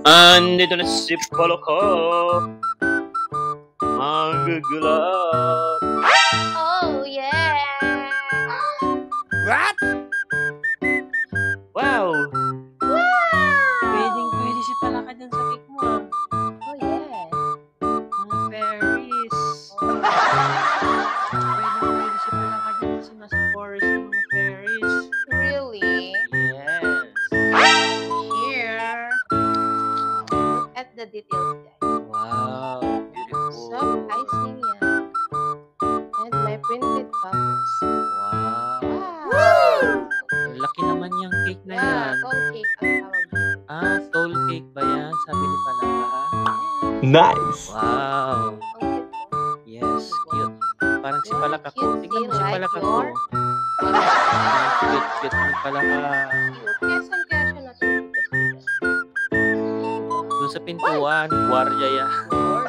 Andito na si Poloko. Magugulat. Oh, yeah! What? Wow! Wow! Pwedeng-pwede si Palaka dyan sa cake mo, ah. Oh, yeah. Mga fairies. Pwedeng-pwede si Palaka dyan kasi nasa forest yung mga fairies. Really? Yes. Here. Look at the details, guys. Wow, beautiful. Soft icing yan. And my printed bubbles. Wow. Wow! Ang laki naman yung cake na Yeah, yan. tall cake ang tawag dito. Ah, tall cake ba yan? Sabi ni Palaka. Nice. Wow. Ang cute mo. Yes, cute. Parang si Very Palaka ko. cutesy, Tingnan mo si like Palaka ko. your- Cute ni Palaka. Cute. Kaya saan kaya siya natutupis? Doon sa pintuan, gwardiya yan. Lord.